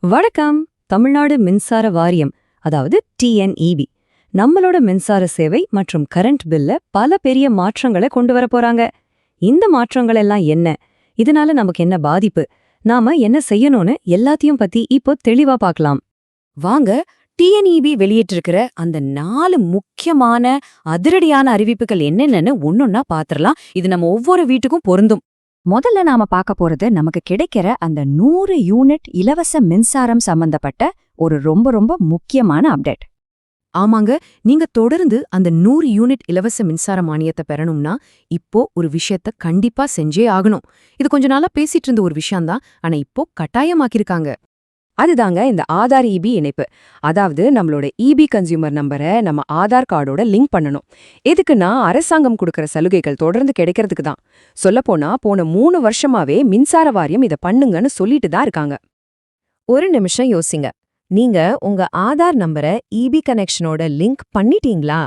வணக்கம். தமிழ்நாடு மின்சார வாரியம், அதாவது டிஎன்இபி, நம்மளோட மின்சார சேவை மற்றும் கரண்ட் பில்ல பல பெரிய மாற்றங்களை கொண்டு வர போறாங்க. இந்த மாற்றங்கள் எல்லாம் என்ன, இதனால நமக்கு என்ன பாதிப்பு, நாம என்ன செய்யணும்னு எல்லாத்தையும் பத்தி இப்போ தெளிவா பார்க்கலாம். வாங்க, டிஎன்இபி வெளியிட்டிருக்கிற அந்த 4 முக்கியமான அதிரடியான அறிவிப்புகள் என்னென்னு ஒன்னொன்னா பாத்திரலாம். இது நம்ம ஒவ்வொரு வீட்டுக்கும் பொருந்தும். முதல்ல நாம பார்க்க போறது நமக்கு கிடைக்கிற அந்த 100 யூனிட் இலவச மின்சாரம் சம்பந்தப்பட்ட ஒரு ரொம்ப முக்கியமான அப்டேட். ஆமாங்க, நீங்க தொடர்ந்து அந்த 100 யூனிட் இலவச மின்சார மானியத்தை பெறணும்னா இப்போ ஒரு விஷயத்த கண்டிப்பா செஞ்சே ஆகணும். இது கொஞ்ச நாளா பேசிட்டு இருந்த ஒரு விஷயம்தான், ஆனா இப்போ கட்டாயமாக்கிருக்காங்க. அதுதாங்க இந்த ஆதார் இபி இணைப்பு. அதாவது நம்மளோட இபி கன்சியூமர் நம்பரை நம்ம ஆதார் கார்டோட லிங்க் பண்ணணும். எதுக்குன்னா அரசாங்கம் கொடுக்கற சலுகைகள் தொடர்ந்து கிடைக்கிறதுக்கு தான். சொல்லப்போனா போன 3 வருஷமாவே மின்சார வாரியம் இதை பண்ணுங்கன்னு சொல்லிட்டு தான் இருக்காங்க. ஒரு நிமிஷம் யோசிங்க. நீங்க உங்க ஆதார் நம்பரை இபி கனெக்ஷனோட லிங்க் பண்ணிட்டீங்களா?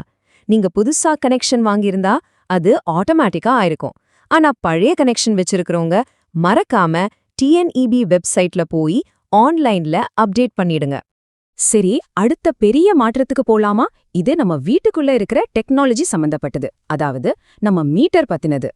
நீங்க புதுசா கனெக்ஷன் வாங்கியிருந்தா அது ஆட்டோமேட்டிக்கா ஆயிருக்கும். ஆனா பழைய கனெக்ஷன் வச்சிருக்கிறவங்க மறக்காம டிஎன்இபி வெப்சைட்ல போய் ஆன்லைன்ல அப்டேட் பண்ணிடுங்க. சரி, அடுத்த பெரிய மாற்றத்துக்கு போலாமா? இது நம்ம வீட்டுக்குள்ள இருக்கிற டெக்னாலஜி சம்பந்தப்பட்டது. அதாவது நம்ம மீட்டர் பத்தினது.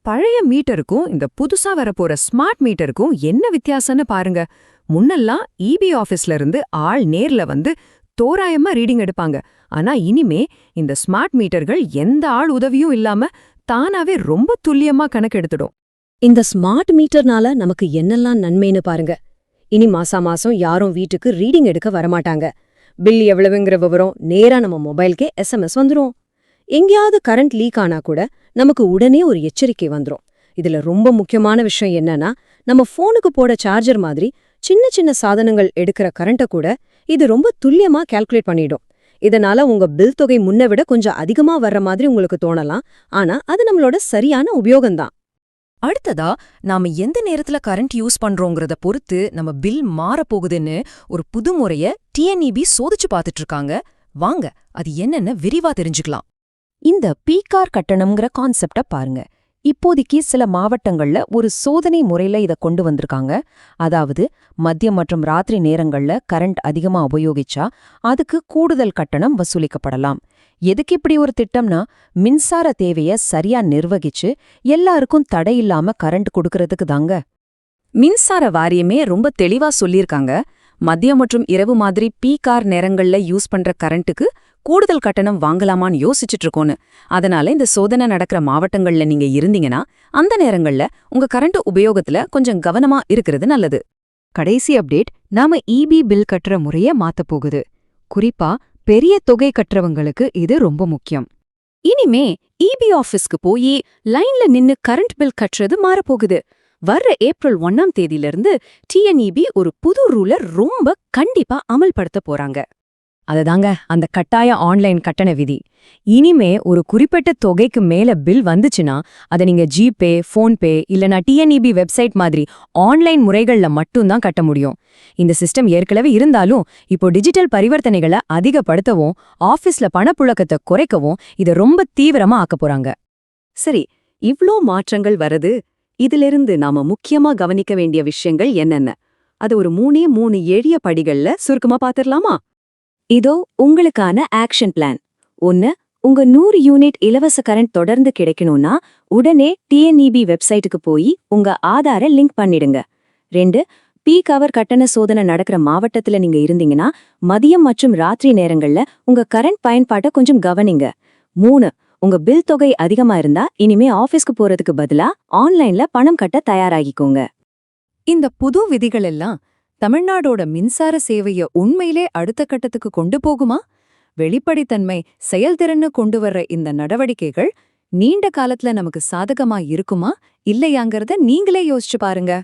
பழைய மீட்டருக்கும் இந்த புதுசா வரப்போற ஸ்மார்ட் மீட்டருக்கும் என்ன வித்தியாசம்னு பாருங்க. முன்னெல்லாம் இபி ஆபீஸ்ல இருந்து ஆள் நேர்ல வந்து தோராயமா ரீடிங் எடுப்பாங்க. ஆனா இனிமே இந்த ஸ்மார்ட் மீட்டர்கள் எந்த ஆள் உதவியும் இல்லாம தானாவே ரொம்ப துல்லியமா கணக்கெடுத்துடும். இந்த ஸ்மார்ட் மீட்டர்னால நமக்கு என்னெல்லாம் நன்மைன்னு பாருங்க. இனி மாசம் யாரும் வீட்டுக்கு ரீடிங் எடுக்க வரமாட்டாங்க. பில் எவ்வளவுங்கிற விவரம் நேரா நம்ம மொபைல்கே எஸ்எம்எஸ் வந்துரும். எங்கேயாவது கரண்ட் லீக் ஆனா கூட நமக்கு உடனே ஒரு எச்சரிக்கை வந்துரும். இதுல ரொம்ப முக்கியமான விஷயம் என்னன்னா, நம்ம போனுக்கு போட சார்ஜர் மாதிரி சின்ன சாதனங்கள் எடுக்கிற கரண்ட்டை கூட இது ரொம்ப துல்லியமா கால்குலேட் பண்ணிடும். இதனால உங்க பில் தொகை முன்ன விட கொஞ்சம் அதிகமா வர்ற மாதிரி உங்களுக்கு தோணலாம். ஆனா அது நம்மளோட சரியான உபயோகம்தான். அடுத்ததா, நாம எந்த நேரத்துல கரண்ட் யூஸ் பண்றோங்கிறத பொறுத்து நம்ம பில் மாறப்போகுதுன்னு ஒரு புது முறைய டிஎன்இபி சோதிச்சு பார்த்துட்டு இருக்காங்க. வாங்க, அது என்னன்னு விரிவா தெரிஞ்சுக்கலாம். இந்த பீக்கார் கட்டணம்ங்கிற கான்செப்ட பாருங்க. இப்போதைக்கு சில மாவட்டங்கள்ல ஒரு சோதனை முறையில இத கொண்டு வந்திருக்காங்க. அதாவது மதியம் மற்றும் ராத்திரி நேரங்கள்ல கரண்ட் அதிகமா உபயோகிச்சா அதுக்கு கூடுதல் கட்டணம் வசூலிக்கப்படலாம். எதுக்கு இப்படி ஒரு திட்டம்னா, மின்சார தேவைய சரியா நிர்வகிச்சு எல்லாருக்கும் தடையில்லாம கரண்ட் கொடுக்கறதுக்கு தாங்க. மின்சார வாரியமே ரொம்ப தெளிவா சொல்லியிருக்காங்க. மதியம் மற்றும் இரவு மாதிரி பீக்கார் நேரங்கள்ல யூஸ் பண்ற கரண்ட்டுக்கு கூடுதல் கட்டணம் வாங்கலாமான்னு யோசிச்சுட்டு இருக்கோன்னு. அதனால இந்த சோதனை நடக்கிற மாவட்டங்கள்ல நீங்க இருந்தீங்கன்னா அந்த நேரங்கள்ல உங்க கரண்ட் உபயோகத்துல கொஞ்சம் கவனமா இருக்கிறது நல்லது. கடைசி அப்டேட், நாம இபி பில் கட்டுற முறைய மாத்தப் போகுது. குறிப்பா பெரிய தொகை கட்டுறவங்களுக்கு இது ரொம்ப முக்கியம். இனிமே இபி ஆபீஸ்க்கு போய் லைன்ல நின்னு கரண்ட் பில் கட்டுறது மாறப்போகுது. வர்ற ஏப்ரல் 1ஆம் தேதியிலிருந்து டிஎன்இபி ஒரு புது ரூல ரொம்ப கண்டிப்பா அமல்படுத்த போறாங்க. அதுதாங்க அந்த கட்டாய ஆன்லைன் கட்டண விதி. இனிமே ஒரு குறிப்பிட்ட தொகைக்கு மேல பில் வந்துச்சுன்னா அதை நீங்க ஜிபே, போன்பே இல்லனா டிஎன்இபி வெப்சைட் மாதிரி ஆன்லைன் முறைகள்ல மட்டும்தான் கட்ட முடியும். இந்த சிஸ்டம் ஏற்கனவே இருந்தாலும் இப்போ டிஜிட்டல் பரிவர்த்தனைகளை அதிகப்படுத்தவும் ஆபீஸ்ல பணப்புழக்கத்தை குறைக்கவும் இதை ரொம்ப தீவிரமா ஆக்க போறாங்க. சரி, இவ்ளோ மாற்றங்கள் வருது. இதிலிருந்து நாம முக்கியமா கவனிக்க வேண்டிய விஷயங்கள் என்னென்ன, அது ஒரு 3 எளிய படிகள்ல சுருக்கமா பாத்திரலாமா? இதோ உங்களுக்கான ஆக்ஷன் பிளான். 1. உங்க 100 யூனிட் இலவச கரண்ட் தொடர்ந்து கிடைக்கணும்னா உடனே டிஎன்இபி வெப்சைட்டுக்கு போய் உங்க ஆதாரை லிங்க் பண்ணிடுங்க. 2. பீக் அவர் கட்டண சோதனை நடக்கிற மாவட்டத்துல நீங்க இருந்தீங்கன்னா மதியம் மற்றும் ராத்திரி நேரங்கள்ல உங்க கரண்ட் பயன்பாட்டை கொஞ்சம் கவனிங்க. 3. உங்க பில் தொகை அதிகமா இருந்தா இனிமே ஆபீஸ்க்கு போறதுக்கு பதிலா ஆன்லைன்ல பணம் கட்ட தயாராகிக்கோங்க. இந்த புது விதிகள் எல்லாம் தமிழ்நாடோட மின்சார சேவைய உண்மையிலே அடுத்த கட்டத்துக்கு கொண்டு போகுமா? வெளிப்படைத்தன்மை, செயல்திறன்னு கொண்டு வர்ற இந்த நடவடிக்கைகள் நீண்ட காலத்துல நமக்கு சாதகமா இருக்குமா இல்லையாங்கிறத நீங்களே யோசிச்சு பாருங்க.